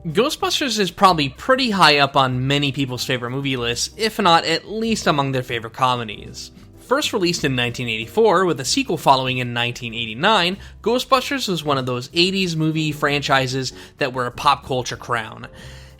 Ghostbusters is probably pretty high up on many people's favorite movie lists, if not at least among their favorite comedies. First released in 1984, with a sequel following in 1989, Ghostbusters was one of those 80s movie franchises that were a pop culture crown.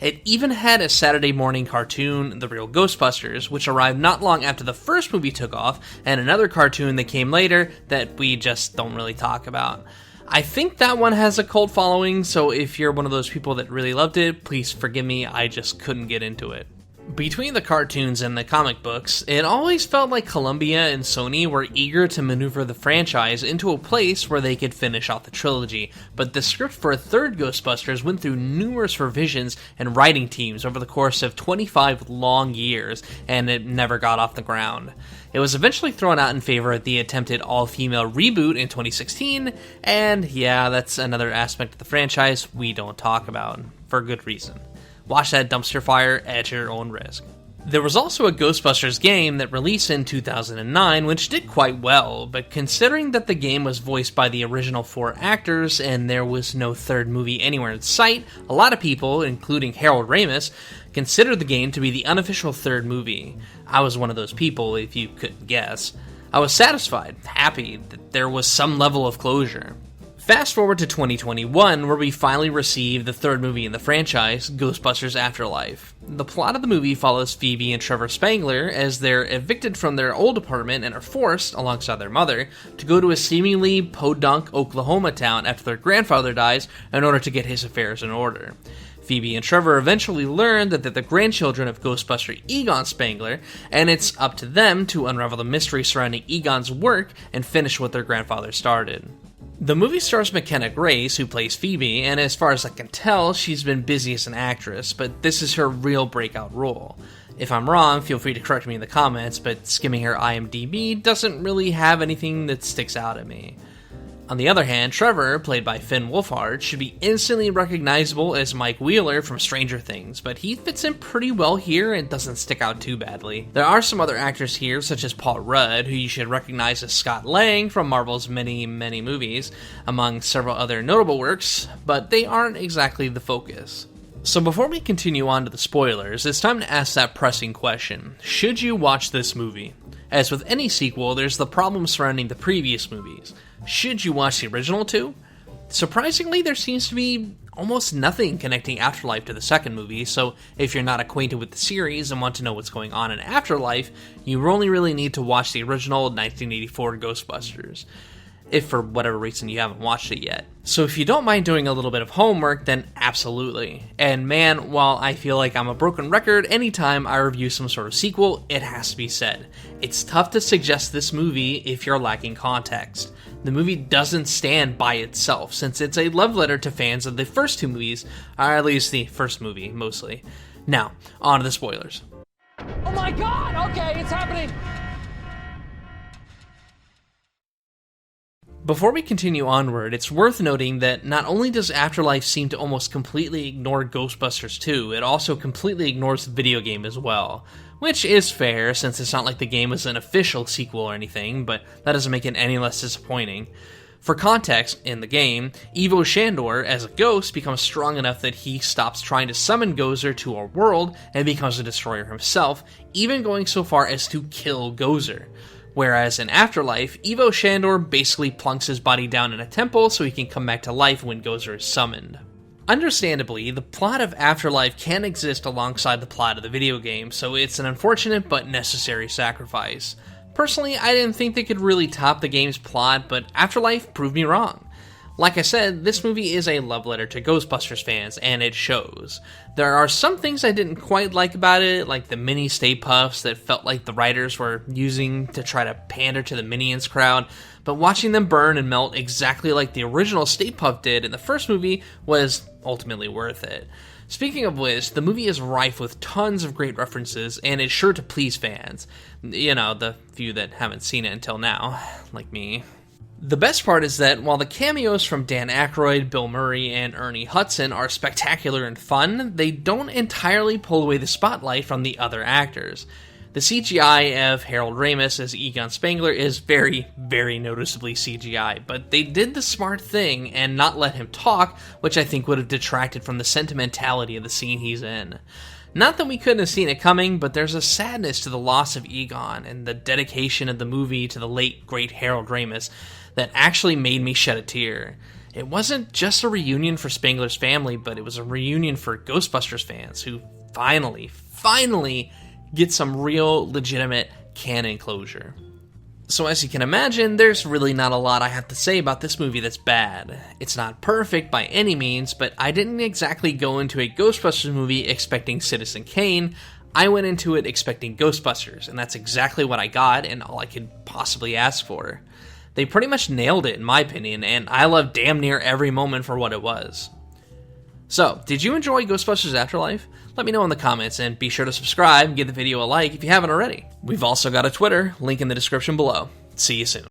It even had a Saturday morning cartoon, The Real Ghostbusters, which arrived not long after the first movie took off, and another cartoon that came later that we just don't really talk about. I think that one has a cult following, so if you're one of those people that really loved it, please forgive me, I just couldn't get into it. Between the cartoons and the comic books, it always felt like Columbia and Sony were eager to maneuver the franchise into a place where they could finish off the trilogy, but the script for a third Ghostbusters went through numerous revisions and writing teams over the course of 25 long years, and it never got off the ground. It was eventually thrown out in favor of the attempted all-female reboot in 2016, and yeah, that's another aspect of the franchise we don't talk about, for good reason. Watch that dumpster fire at your own risk. There was also a Ghostbusters game that released in 2009, which did quite well, but considering that the game was voiced by the original 4 actors and there was no third movie anywhere in sight, a lot of people, including Harold Ramis, considered the game to be the unofficial third movie. I was one of those people, if you couldn't guess. I was satisfied, happy that there was some level of closure. Fast forward to 2021, where we finally receive the third movie in the franchise, Ghostbusters Afterlife. The plot of the movie follows Phoebe and Trevor Spangler as they're evicted from their old apartment and are forced, alongside their mother, to go to a seemingly podunk Oklahoma town after their grandfather dies in order to get his affairs in order. Phoebe and Trevor eventually learn that they're the grandchildren of Ghostbuster Egon Spangler, and it's up to them to unravel the mystery surrounding Egon's work and finish what their grandfather started. The movie stars McKenna Grace, who plays Phoebe, and as far as I can tell, she's been busy as an actress, but this is her real breakout role. If I'm wrong, feel free to correct me in the comments, but skimming her IMDb doesn't really have anything that sticks out at me. On the other hand, Trevor, played by Finn Wolfhard, should be instantly recognizable as Mike Wheeler from Stranger Things, but he fits in pretty well here and doesn't stick out too badly. There are some other actors here, such as Paul Rudd, who you should recognize as Scott Lang from Marvel's many movies, among several other notable works, but they aren't exactly the focus. So before we continue on to the spoilers, it's time to ask that pressing question: should you watch this movie? As with any sequel, there's the problem surrounding the previous movies. Should you watch the original two? Surprisingly, there seems to be almost nothing connecting Afterlife to the second movie, so if you're not acquainted with the series and want to know what's going on in Afterlife, you only really need to watch the original 1984 Ghostbusters, if for whatever reason you haven't watched it yet. So if you don't mind doing a little bit of homework, then absolutely. And man, while I feel like I'm a broken record anytime I review some sort of sequel, it has to be said. It's tough to suggest this movie if you're lacking context. The movie doesn't stand by itself, since it's a love letter to fans of the first two movies, or at least the first movie, mostly. Now, on to the spoilers. Oh my god! Okay, it's happening! Before we continue onward, it's worth noting that not only does Afterlife seem to almost completely ignore Ghostbusters 2, it also completely ignores the video game as well. Which is fair, since it's not like the game is an official sequel or anything, but that doesn't make it any less disappointing. For context, in the game, Ivo Shandor, as a ghost, becomes strong enough that he stops trying to summon Gozer to our world and becomes a destroyer himself, even going so far as to kill Gozer. Whereas in Afterlife, Ivo Shandor basically plunks his body down in a temple so he can come back to life when Gozer is summoned. Understandably, the plot of Afterlife can exist alongside the plot of the video game, so it's an unfortunate but necessary sacrifice. Personally, I didn't think they could really top the game's plot, but Afterlife proved me wrong. Like I said, this movie is a love letter to Ghostbusters fans, and it shows. There are some things I didn't quite like about it, like the mini Stay Puffs that felt like the writers were using to try to pander to the Minions crowd, but watching them burn and melt exactly like the original Stay Puft did in the first movie was ultimately worth it. Speaking of which, the movie is rife with tons of great references, and is sure to please fans. You know, the few that haven't seen it until now, like me. The best part is that while the cameos from Dan Aykroyd, Bill Murray, and Ernie Hudson are spectacular and fun, they don't entirely pull away the spotlight from the other actors. The CGI of Harold Ramis as Egon Spengler is very, very noticeably CGI, but they did the smart thing and not let him talk, which I think would have detracted from the sentimentality of the scene he's in. Not that we couldn't have seen it coming, but there's a sadness to the loss of Egon and the dedication of the movie to the late, great Harold Ramis that actually made me shed a tear. It wasn't just a reunion for Spengler's family, but it was a reunion for Ghostbusters fans who finally get some real, legitimate canon closure. So as you can imagine, there's really not a lot I have to say about this movie that's bad. It's not perfect by any means, but I didn't exactly go into a Ghostbusters movie expecting Citizen Kane. I went into it expecting Ghostbusters, and that's exactly what I got and all I could possibly ask for. They pretty much nailed it in my opinion, and I loved damn near every moment for what it was. So, did you enjoy Ghostbusters Afterlife? Let me know in the comments, and be sure to subscribe and give the video a like if you haven't already. We've also got a Twitter, link in the description below. See you soon.